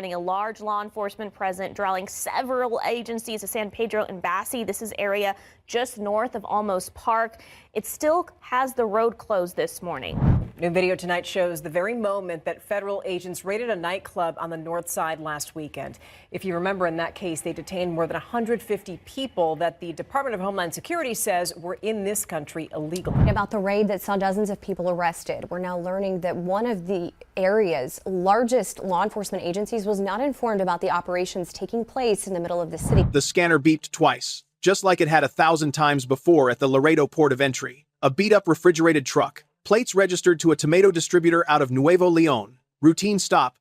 A large law enforcement presence drawing several agencies to San Pedro and Bassi. This is area just north of Almos Park. It still has the road closed this morning. New video tonight shows the very moment that federal agents raided a nightclub on the north side last weekend. If you remember, in that case, they detained more than 150 people that the Department of Homeland Security says were in this country illegally. About the raid that saw dozens of people arrested, we're now learning that one of the area's largest law enforcement agencies was not informed about the operations taking place in the middle of the city. The scanner beeped twice, just like it had 1,000 times before at the Laredo port of entry. A beat-up refrigerated truck. Plates registered to a tomato distributor out of Nuevo Leon. Routine stop.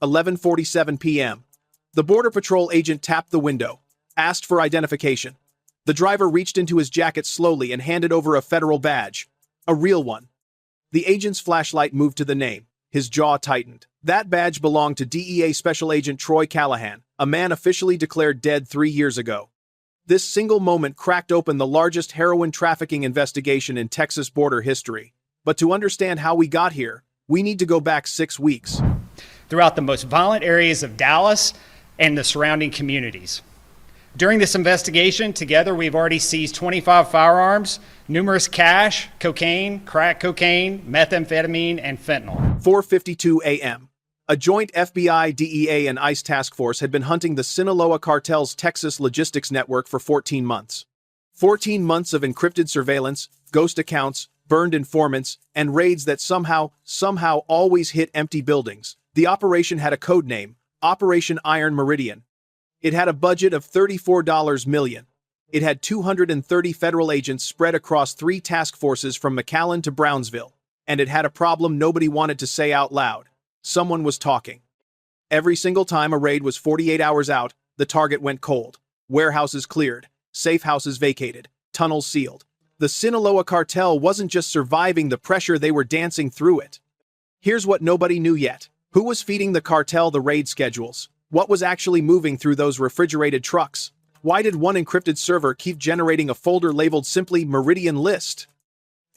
11:47 p.m. The Border Patrol agent tapped the window, asked for identification. The driver reached into his jacket slowly and handed over a federal badge. A real one. The agent's flashlight moved to the name. His jaw tightened. That badge belonged to DEA Special Agent Troy Callahan, a man officially declared dead 3 years ago. This single moment cracked open the largest heroin trafficking investigation in Texas border history. But to understand how we got here, we need to go back 6 weeks. Throughout the most violent areas of Dallas and the surrounding communities. During this investigation, together we've already seized 25 firearms, numerous cash, cocaine, crack cocaine, methamphetamine, and fentanyl. 4:52 a.m. A joint FBI, DEA, and ICE task force had been hunting the Sinaloa Cartel's Texas logistics network for 14 months. 14 months of encrypted surveillance, ghost accounts, burned informants, and raids that somehow always hit empty buildings. The operation had a code name, Operation Iron Meridian. It had a budget of $34 million. It had 230 federal agents spread across 3 task forces from McAllen to Brownsville. And it had a problem nobody wanted to say out loud. Someone was talking. Every single time a raid was 48 hours out, the target went cold. Warehouses cleared, safe houses vacated, tunnels sealed. The Sinaloa Cartel wasn't just surviving the pressure, they were dancing through it. Here's what nobody knew yet. Who was feeding the cartel the raid schedules? What was actually moving through those refrigerated trucks? Why did one encrypted server keep generating a folder labeled simply Meridian List?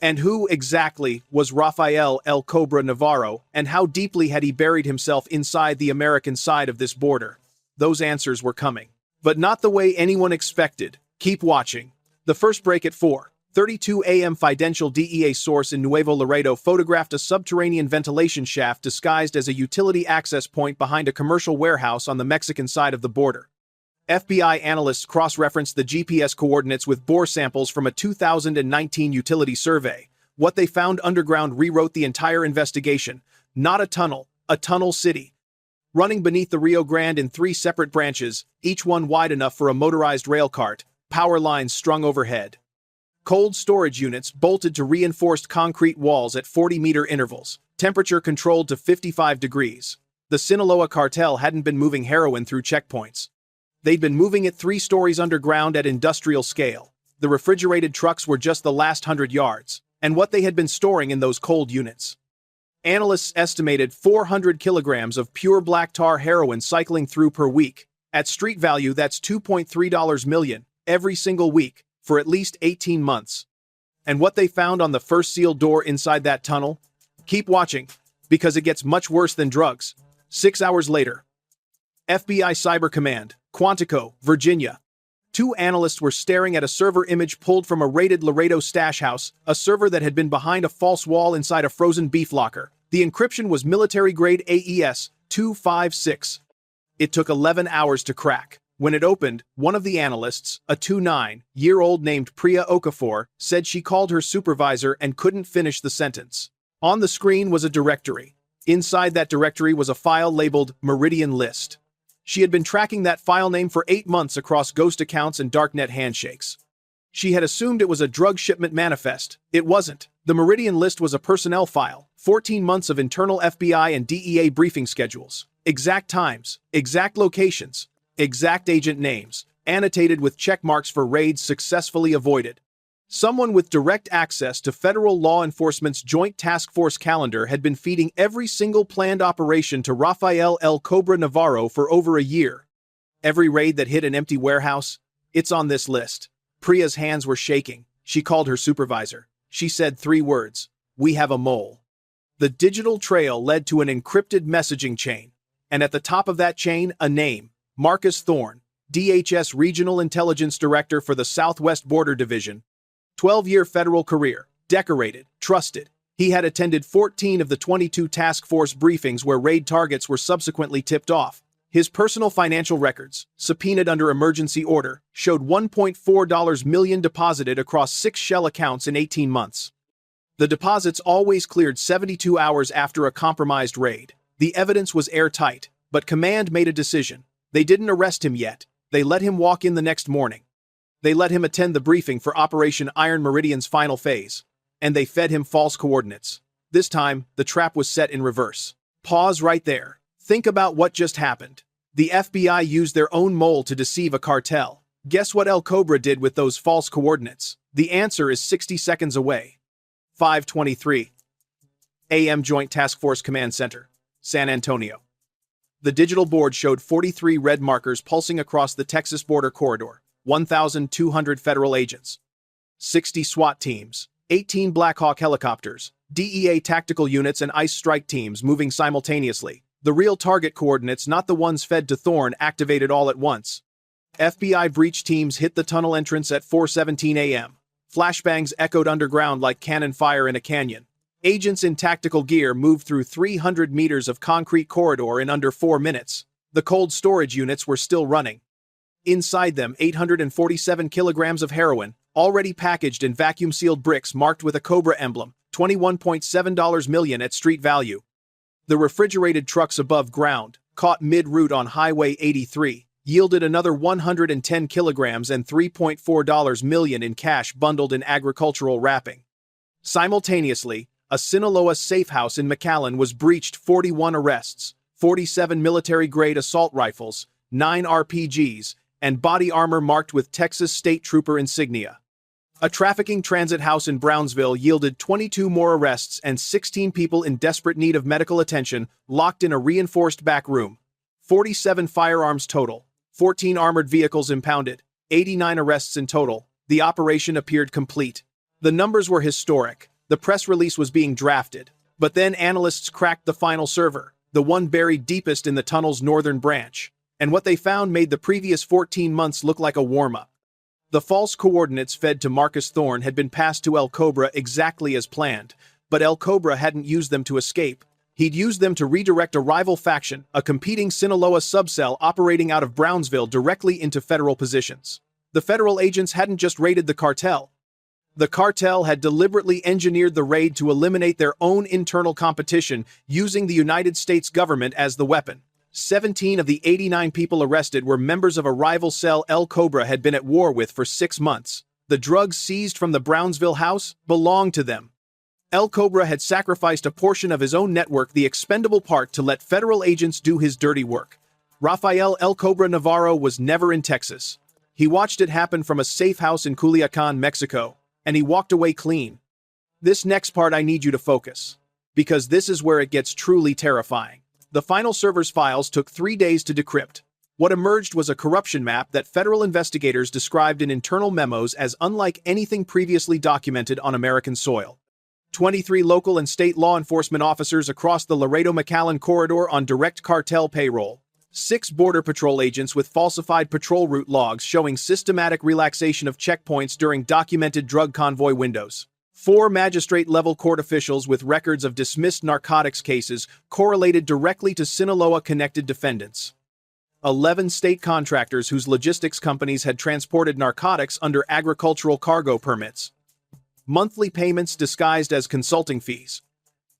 And who exactly was Rafael El Cobra Navarro, and how deeply had he buried himself inside the American side of this border? Those answers were coming. But not the way anyone expected. Keep watching. The first break at 4:32 a.m. Fidential DEA source in Nuevo Laredo photographed a subterranean ventilation shaft disguised as a utility access point behind a commercial warehouse on the Mexican side of the border. FBI analysts cross-referenced the GPS coordinates with bore samples from a 2019 utility survey. What they found underground rewrote the entire investigation. Not a tunnel city. Running beneath the Rio Grande in 3 separate branches, each one wide enough for a motorized rail cart, power lines strung overhead. Cold storage units bolted to reinforced concrete walls at 40-meter intervals, temperature controlled to 55 degrees. The Sinaloa Cartel hadn't been moving heroin through checkpoints. They'd been moving it 3 stories underground at industrial scale. The refrigerated trucks were just the last 100 yards, and what they had been storing in those cold units. Analysts estimated 400 kilograms of pure black tar heroin cycling through per week. At street value, that's $2.3 million every single week, for at least 18 months. And what they found on the first sealed door inside that tunnel? Keep watching, because it gets much worse than drugs. 6 hours later. FBI Cyber Command, Quantico, Virginia. 2 analysts were staring at a server image pulled from a raided Laredo stash house, a server that had been behind a false wall inside a frozen beef locker. The encryption was military-grade AES 256. It took 11 hours to crack. When it opened, one of the analysts, a 29-year-old named Priya Okafor, said she called her supervisor and couldn't finish the sentence. On the screen was a directory. Inside that directory was a file labeled Meridian List. She had been tracking that file name for 8 months across ghost accounts and darknet handshakes. She had assumed it was a drug shipment manifest. It wasn't. The Meridian List was a personnel file, 14 months of internal FBI and DEA briefing schedules, exact times, exact locations, exact agent names, annotated with check marks for raids successfully avoided. Someone with direct access to federal law enforcement's Joint Task Force calendar had been feeding every single planned operation to Rafael El Cobra Navarro for over a year. Every raid that hit an empty warehouse, it's on this list. Priya's hands were shaking. She called her supervisor. She said 3 words, "We have a mole." The digital trail led to an encrypted messaging chain. And at the top of that chain, a name, Marcus Thorne, DHS Regional Intelligence Director for the Southwest Border Division. 12-year federal career, decorated, trusted. He had attended 14 of the 22 task force briefings where raid targets were subsequently tipped off. His personal financial records, subpoenaed under emergency order, showed $1.4 million deposited across 6 shell accounts in 18 months. The deposits always cleared 72 hours after a compromised raid. The evidence was airtight, but command made a decision. They didn't arrest him yet. They let him walk in the next morning. They let him attend the briefing for Operation Iron Meridian's final phase. And they fed him false coordinates. This time, the trap was set in reverse. Pause right there. Think about what just happened. The FBI used their own mole to deceive a cartel. Guess what El Cobra did with those false coordinates? The answer is 60 seconds away. 5:23 a.m. Joint Task Force Command Center, San Antonio. The digital board showed 43 red markers pulsing across the Texas border corridor, 1,200 federal agents, 60 SWAT teams, 18 Black Hawk helicopters, DEA tactical units and ICE strike teams moving simultaneously. The real target coordinates, not the ones fed to Thorne, activated all at once. FBI breach teams hit the tunnel entrance at 4:17 a.m. Flashbangs echoed underground like cannon fire in a canyon. Agents in tactical gear moved through 300 meters of concrete corridor in under 4 minutes. The cold storage units were still running. Inside them, 847 kilograms of heroin, already packaged in vacuum-sealed bricks marked with a Cobra emblem, $21.7 million at street value. The refrigerated trucks above ground, caught mid-route on Highway 83, yielded another 110 kilograms and $3.4 million in cash bundled in agricultural wrapping. Simultaneously, a Sinaloa safe house in McAllen was breached. 41 arrests, 47 military-grade assault rifles, 9 RPGs, and body armor marked with Texas State Trooper insignia. A trafficking transit house in Brownsville yielded 22 more arrests and 16 people in desperate need of medical attention locked in a reinforced back room. 47 firearms total, 14 armored vehicles impounded, 89 arrests in total. The operation appeared complete. The numbers were historic. The press release was being drafted. But then analysts cracked the final server, the one buried deepest in the tunnel's northern branch. And what they found made the previous 14 months look like a warm-up. The false coordinates fed to Marcus Thorne had been passed to El Cobra exactly as planned, but El Cobra hadn't used them to escape. He'd used them to redirect a rival faction, a competing Sinaloa subcell operating out of Brownsville, directly into federal positions. The federal agents hadn't just raided the cartel. The cartel had deliberately engineered the raid to eliminate their own internal competition, using the United States government as the weapon. 17 of the 89 people arrested were members of a rival cell El Cobra had been at war with for 6 months. The drugs seized from the Brownsville house belonged to them. El Cobra had sacrificed a portion of his own network, the expendable part, to let federal agents do his dirty work. Rafael El Cobra Navarro was never in Texas. He watched it happen from a safe house in Culiacan, Mexico, and he walked away clean. This next part I need you to focus, because this is where it gets truly terrifying. The final server's files took 3 days to decrypt. What emerged was a corruption map that federal investigators described in internal memos as unlike anything previously documented on American soil. 23 local and state law enforcement officers across the Laredo-McAllen corridor on direct cartel payroll. 6 Border Patrol agents with falsified patrol route logs showing systematic relaxation of checkpoints during documented drug convoy windows. 4 magistrate-level court officials with records of dismissed narcotics cases correlated directly to Sinaloa-connected defendants. 11 state contractors whose logistics companies had transported narcotics under agricultural cargo permits. Monthly payments disguised as consulting fees.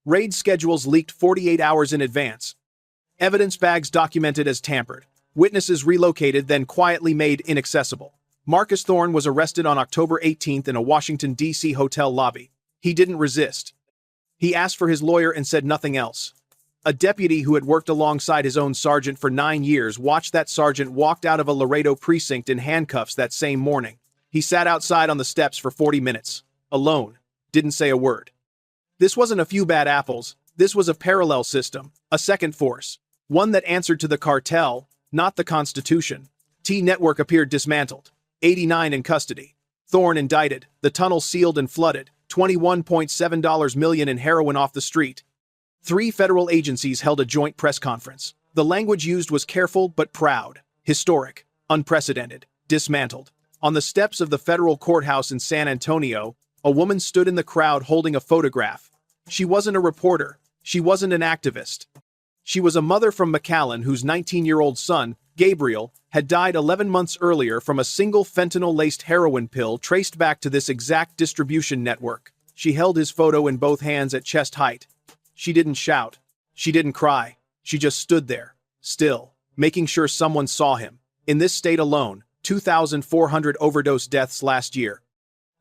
Raid schedules leaked 48 hours in advance. Evidence bags documented as tampered. Witnesses relocated, then quietly made inaccessible. Marcus Thorne was arrested on October 18th in a Washington, D.C. hotel lobby. He didn't resist. He asked for his lawyer and said nothing else. A deputy who had worked alongside his own sergeant for 9 years watched that sergeant walked out of a Laredo precinct in handcuffs that same morning. He sat outside on the steps for 40 minutes, alone, didn't say a word. This wasn't a few bad apples. This was a parallel system, a second force, one that answered to the cartel, not the Constitution. T-Network appeared dismantled. 89 in custody. Thorne indicted, the tunnel sealed and flooded, $21.7 million in heroin off the street. 3 federal agencies held a joint press conference. The language used was careful but proud, historic, unprecedented, dismantled. On the steps of the federal courthouse in San Antonio, a woman stood in the crowd holding a photograph. She wasn't a reporter. She wasn't an activist. She was a mother from McAllen whose 19-year-old son, Gabriel, had died 11 months earlier from a single fentanyl-laced heroin pill traced back to this exact distribution network. She held his photo in both hands at chest height. She didn't shout. She didn't cry. She just stood there, still, making sure someone saw him. In this state alone, 2,400 overdose deaths last year.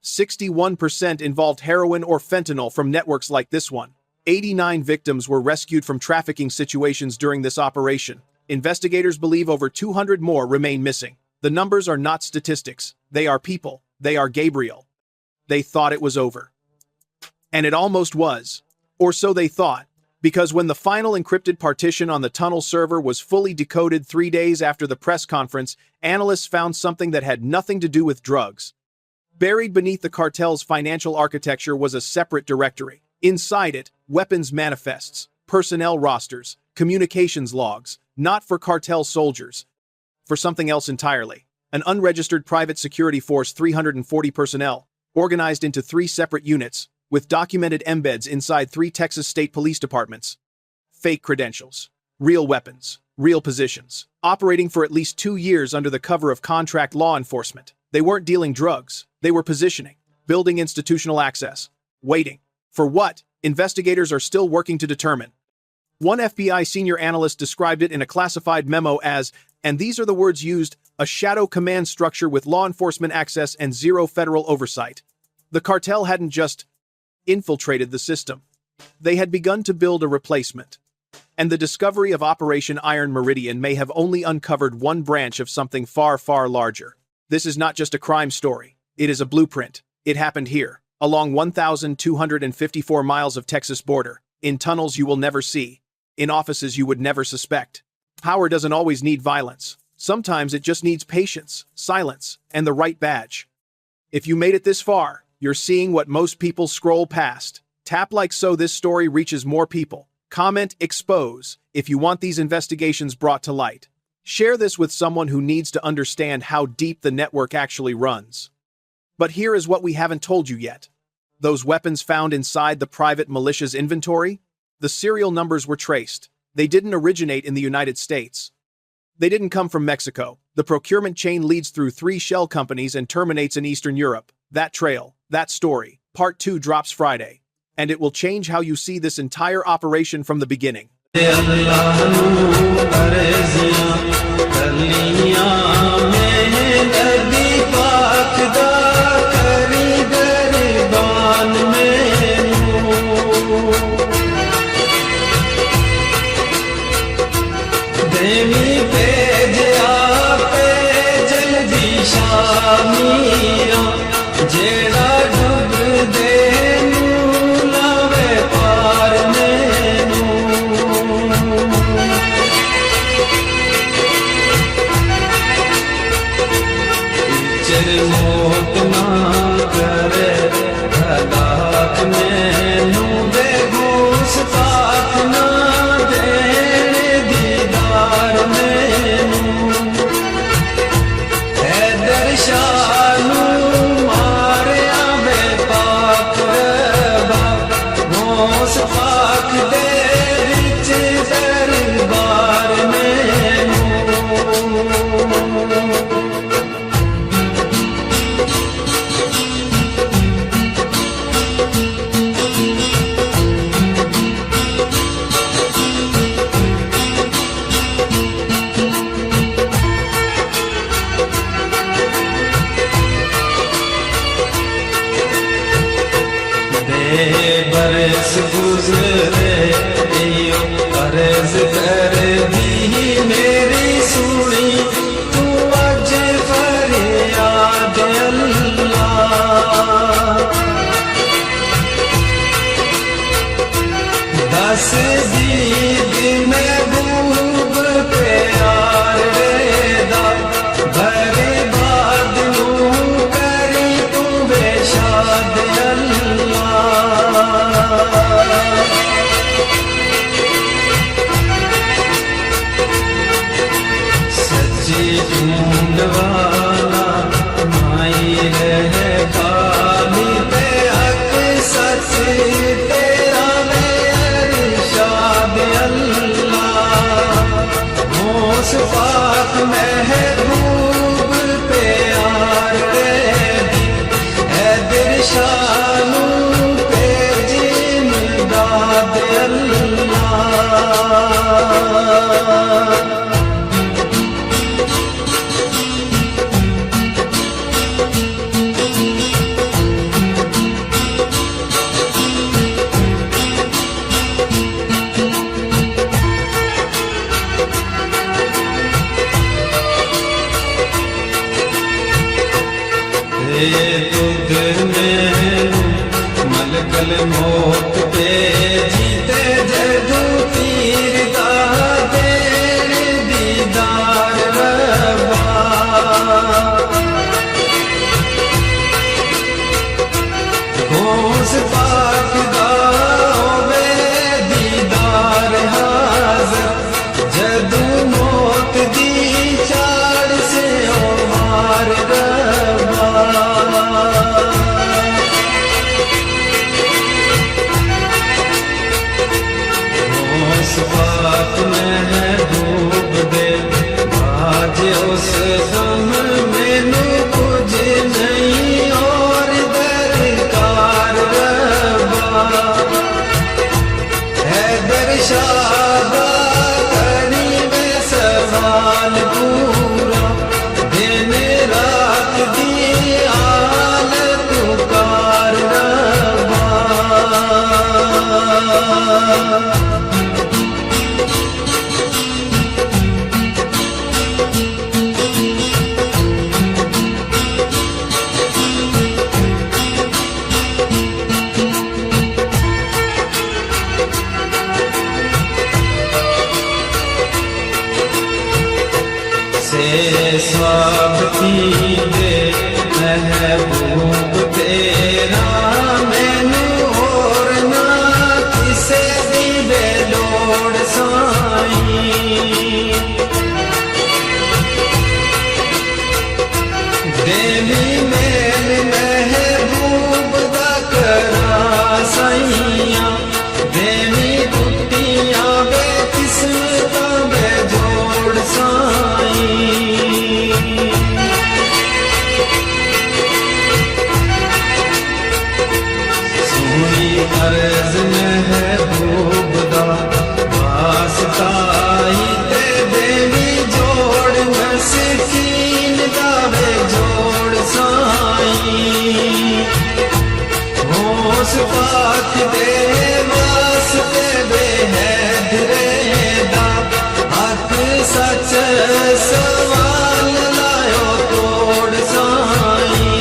61% involved heroin or fentanyl from networks like this one. 89 victims were rescued from trafficking situations during this operation. Investigators believe over 200 more remain missing. The numbers are not statistics. They are people. They are Gabriel. They thought it was over. And it almost was. Or so they thought. Because when the final encrypted partition on the tunnel server was fully decoded 3 days after the press conference, analysts found something that had nothing to do with drugs. Buried beneath the cartel's financial architecture was a separate directory. Inside it, weapons manifests, personnel rosters, communications logs, not for cartel soldiers, for something else entirely. An unregistered private security force, 340 personnel, organized into 3 separate units, with documented embeds inside 3 Texas state police departments. Fake credentials, real weapons, real positions, operating for at least 2 years under the cover of contract law enforcement. They weren't dealing drugs, they were positioning, building institutional access, waiting. For what? Investigators are still working to determine. One FBI senior analyst described it in a classified memo as, and these are the words used, a shadow command structure with law enforcement access and zero federal oversight. The cartel hadn't just infiltrated the system. They had begun to build a replacement. And the discovery of Operation Iron Meridian may have only uncovered one branch of something far, far larger. This is not just a crime story. It is a blueprint. It happened here, along 1,254 miles of Texas border, in tunnels you will never see, in offices you would never suspect. Power doesn't always need violence. Sometimes it just needs patience, silence, and the right badge. If you made it this far, you're seeing what most people scroll past. Tap like so this story reaches more people. Comment expose if you want these investigations brought to light. Share this with someone who needs to understand how deep the network actually runs. But here is what we haven't told you yet. Those weapons found inside the private militia's inventory? The serial numbers were traced. They didn't originate in the United States. They didn't come from Mexico. The procurement chain leads through 3 shell companies and terminates in Eastern Europe. That trail, that story, Part 2 drops Friday. And it will change how you see this entire operation from the beginning. में पाक महबूब प्यार दी हैदर शानू पे जिंदाद अल्लाह मलकल मौत पे जीते जदू पीर दा देर दीदार रब्बा घोस पाक दा होवे दीदार हाज़र जदू मौत दी चाड़ से ओ मार रब्बा पाक महबूब दे आज उस दम मैनू कुछ नहीं और दरकार रब्बा हैदर शाह करी में सवाल पूरा दिन रात दी आल पुकार रब्बा स्वागती दे महबूब तेरा मैनू और ना किसे दी बेलोड़ साई देवी मैन महबूब दा करा साइया देवी कुटिया बे किस्मता बे जोड़ साई अर्ज महबूब दा वास्ता ही ते देवी जोड़ मस्कीन दा वे जोड़ साई होश पाक दे वास्ते वे हैदरे दा हक सच सवाल लायो तोड़ साई